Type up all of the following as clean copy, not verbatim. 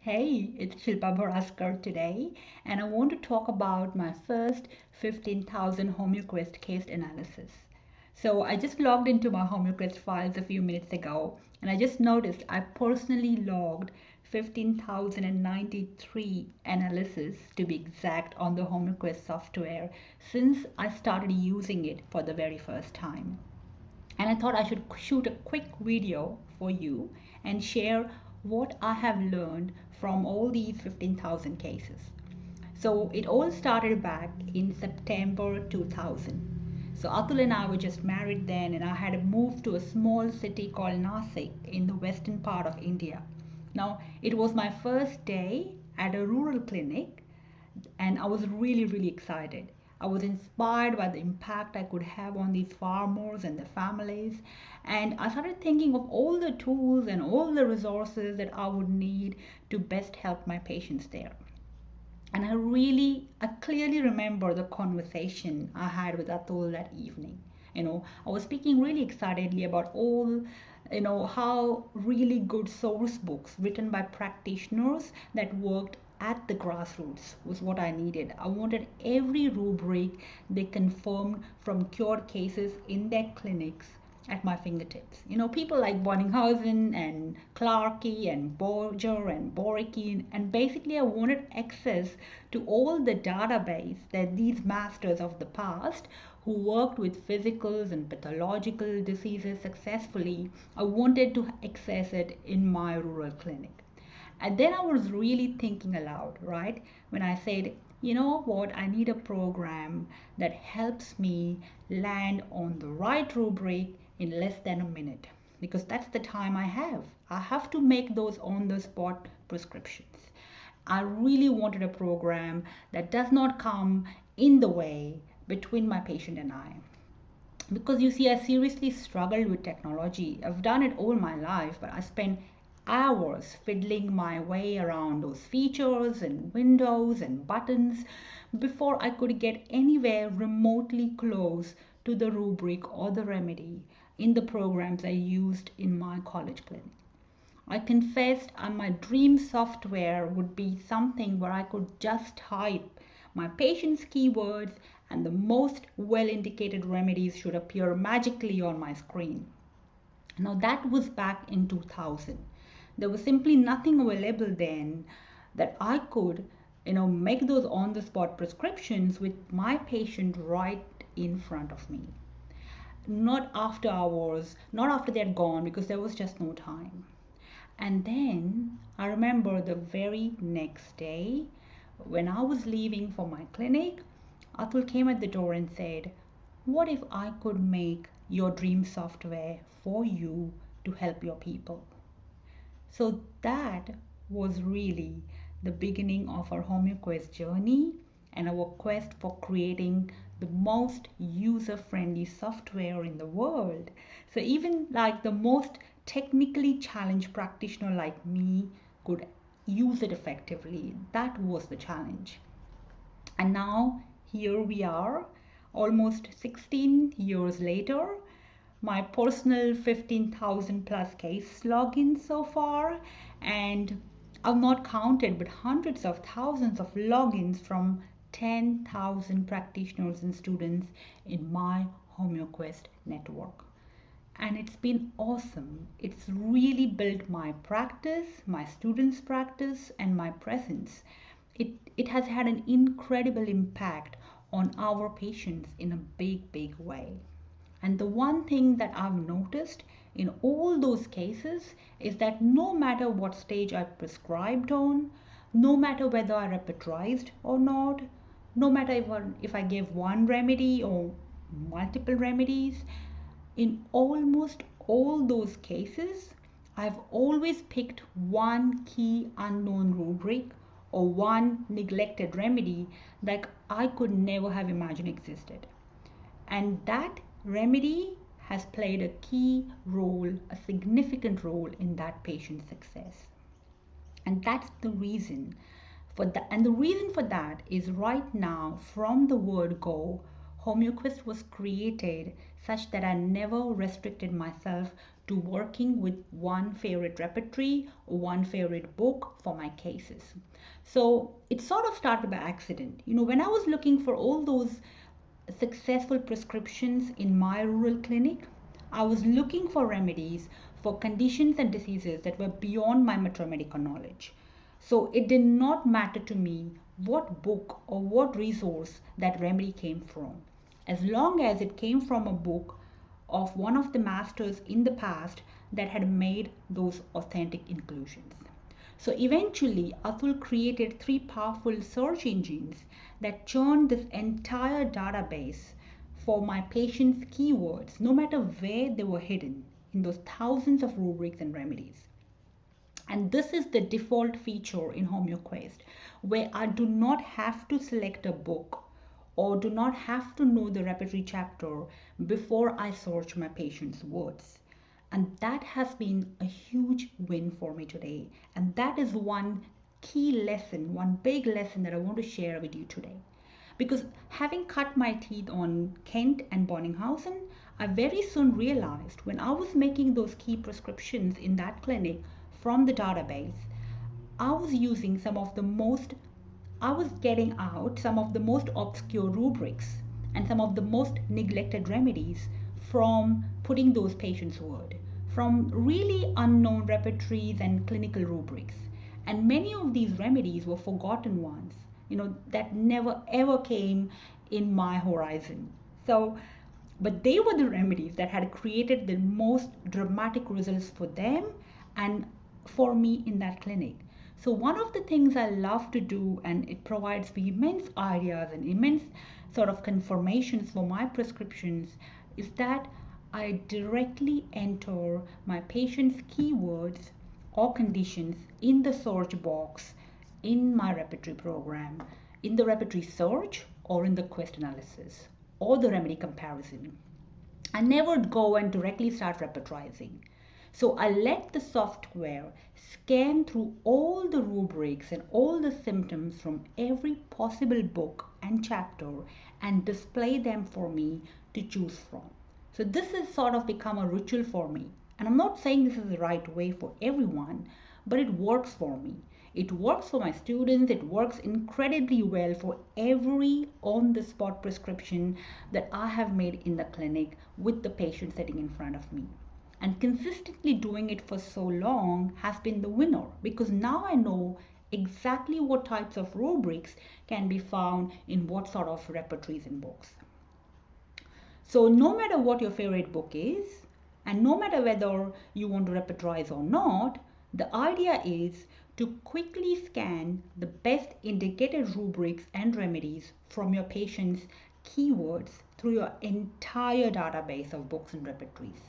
Hey, it's Shilpa Bhoraskar today, and I want to talk about my first 15,000 HomeoQuest case analysis. So, I just logged into my HomeoQuest files a few minutes ago, and I just noticed I personally logged 15,093 analyses to be exact on the HomeoQuest software since I started using it for the very first time. And I thought I should shoot a quick video for you and share what I have learned from all these 15,000 cases. So it all started back in September 2000. So Atul and I were just married then, and I had moved to a small city called Nasik in the western part of India. Now, it was my first day at a rural clinic, and I was really excited. I was inspired by the impact I could have on these farmers and their families, and I started thinking of all the tools and all the resources that I would need to best help my patients there. And I clearly remember the conversation I had with Atul that evening. I was speaking really excitedly about how really good source books written by practitioners that worked at the grassroots was what I needed. I wanted every rubric they confirmed from cured cases in their clinics at my fingertips. People like Bonninghausen and Clarkey and Borger and Boricki, and basically I wanted access to all the database that these masters of the past who worked with physicals and pathological diseases successfully, I wanted to access it in my rural clinic. And then I was really thinking aloud, right? When I said, you know what, I need a program that helps me land on the right rubric in less than a minute. Because that's the time I have. I have to make those on the spot prescriptions. I really wanted a program that does not come in the way between my patient and I. Because you see, I seriously struggled with technology. I've done it all my life, but I spent hours fiddling my way around those features and windows and buttons before I could get anywhere remotely close to the rubric or the remedy in the programs I used in my college clinic. I confessed my dream software would be something where I could just type my patient's keywords and the most well indicated remedies should appear magically on my screen. Now, that was back in 2000. There was simply nothing available then that I could, make those on the spot prescriptions with my patient right in front of me. Not after hours, not after they're gone, because there was just no time. And then I remember the very next day when I was leaving for my clinic, Atul came at the door and said, "What if I could make your dream software for you to help your people?" So that was really the beginning of our HomeoQuest journey and our quest for creating the most user friendly software in the world. So even like the most technically challenged practitioner like me could use it effectively. That was the challenge. And now here we are, almost 16 years later, my personal 15,000 plus case logins so far, and I've not counted but hundreds of thousands of logins from 10,000 practitioners and students in my HomeoQuest network. And it's been awesome. It's really built my practice, my students' practice, and my presence. It has had an incredible impact on our patients in a big way. And the one thing that I've noticed in all those cases is that no matter what stage I prescribed on, no matter whether I repertorized or not, no matter if I gave one remedy or multiple remedies, in almost all those cases, I've always picked one key unknown rubric or one neglected remedy that I could never have imagined existed. And that remedy has played a key role, a significant role in that patient's success. And that's the reason for that. And the reason for that is right now, from the word go, HomeoQuest was created such that I never restricted myself to working with one favorite repertory or one favorite book for my cases. So it sort of started by accident. When I was looking for all those successful prescriptions in my rural clinic, I was looking for remedies for conditions and diseases that were beyond my mathematical knowledge. So it did not matter to me what book or what resource that remedy came from, as long as it came from a book of one of the masters in the past that had made those authentic inclusions. So eventually, Atul created three powerful search engines that churned this entire database for my patients' keywords, no matter where they were hidden in those thousands of rubrics and remedies. And this is the default feature in HomeoQuest, where I do not have to select a book or do not have to know the repertory chapter before I search my patient's words. And that has been a huge win for me today. And that is one key lesson, one big lesson that I want to share with you today. Because having cut my teeth on Kent and Bonninghausen, I very soon realized when I was making those key prescriptions in that clinic from the database, I was using I was getting out some of the most obscure rubrics and some of the most neglected remedies from putting those patients' word, from really unknown repertories and clinical rubrics. And many of these remedies were forgotten ones, that never ever came in my horizon. So, but they were the remedies that had created the most dramatic results for them and for me in that clinic. So one of the things I love to do, and it provides me immense ideas and immense sort of confirmations for my prescriptions, is that I directly enter my patient's keywords or conditions in the search box in my repertory program, in the repertory search or in the quest analysis or the remedy comparison. I never go and directly start repertorizing. So I let the software scan through all the rubrics and all the symptoms from every possible book and chapter and display them for me to choose from. So this has sort of become a ritual for me. And I'm not saying this is the right way for everyone, but it works for me. It works for my students. It works incredibly well for every on-the-spot prescription that I have made in the clinic with the patient sitting in front of me. And consistently doing it for so long has been the winner, because now I know exactly what types of rubrics can be found in what sort of repertories and books. So no matter what your favorite book is, and no matter whether you want to repertorize or not, the idea is to quickly scan the best indicated rubrics and remedies from your patient's keywords through your entire database of books and repertories.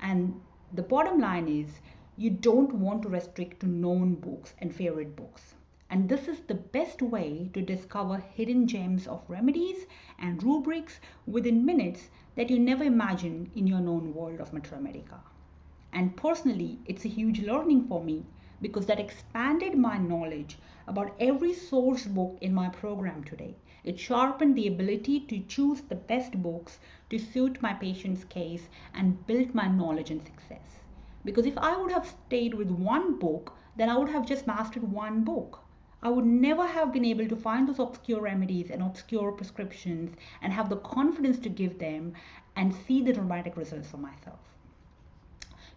And the bottom line is, you don't want to restrict to known books and favorite books. And this is the best way to discover hidden gems of remedies and rubrics within minutes that you never imagined in your known world of Mathematica. And personally, it's a huge learning for me, because that expanded my knowledge about every source book in my program today. It sharpened the ability to choose the best books to suit my patient's case and build my knowledge and success. Because if I would have stayed with one book, then I would have just mastered one book. I would never have been able to find those obscure remedies and obscure prescriptions and have the confidence to give them and see the dramatic results for myself.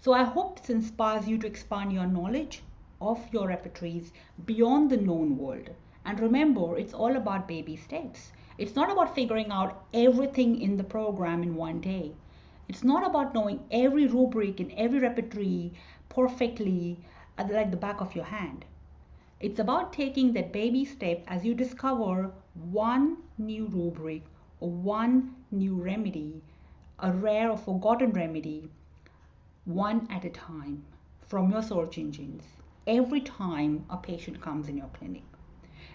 So I hope this inspires you to expand your knowledge of your repertories beyond the known world. And remember, it's all about baby steps. It's not about figuring out everything in the program in one day. It's not about knowing every rubric and every repertory perfectly like the back of your hand. It's about taking that baby step as you discover one new rubric or one new remedy, a rare or forgotten remedy, one at a time from your search engines every time a patient comes in your clinic.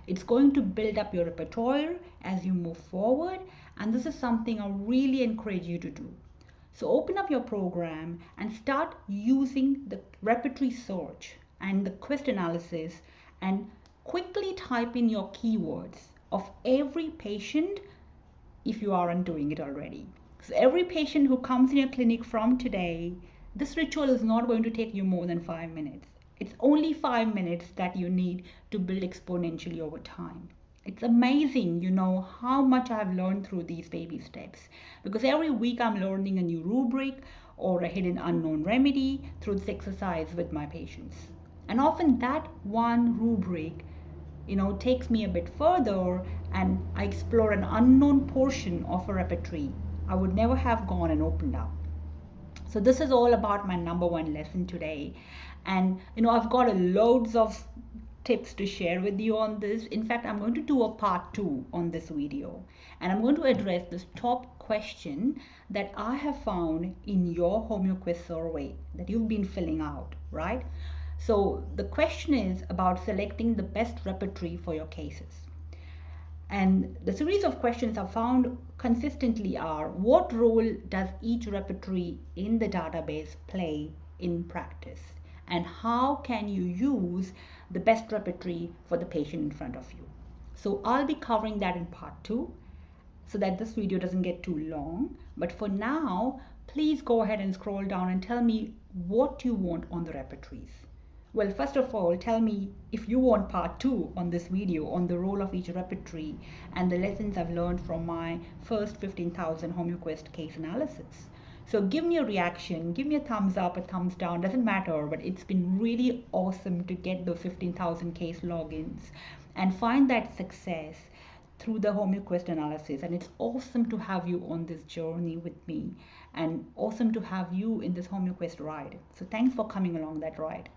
It's going to build up your repertoire as you move forward, and this is something I really encourage you to do. So open up your program and start using the repertory search and the quest analysis and quickly type in your keywords of every patient if you aren't doing it already. So every patient who comes in your clinic from today, This ritual is not going to take you more than 5 minutes. It's only 5 minutes that you need to build exponentially over time. It's amazing, how much I've learned through these baby steps. Because every week I'm learning a new rubric or a hidden unknown remedy through this exercise with my patients. And often that one rubric, takes me a bit further and I explore an unknown portion of a repertoire I would never have gone and opened up. So this is all about my number one lesson today. And I've got loads of tips to share with you on this. In fact, I'm going to do a part 2 on this video. And I'm going to address this top question that I have found in your HomeoQuest survey that you've been filling out, right? So the question is about selecting the best repertoire for your cases. And the series of questions I've found consistently are: what role does each repertoire in the database play in practice? And how can you use the best repertoire for the patient in front of you? So I'll be covering that in part 2 so that this video doesn't get too long. But for now, please go ahead and scroll down and tell me what you want on the repertoires. Well, first of all, tell me if you want part 2 on this video on the role of each repertoire and the lessons I've learned from my first 15,000 HomeoQuest case analysis. So give me a reaction, give me a thumbs up, a thumbs down, doesn't matter, but it's been really awesome to get those 15,000 case logins and find that success through the HomeoQuest analysis. And it's awesome to have you on this journey with me and awesome to have you in this HomeoQuest ride. So thanks for coming along that ride.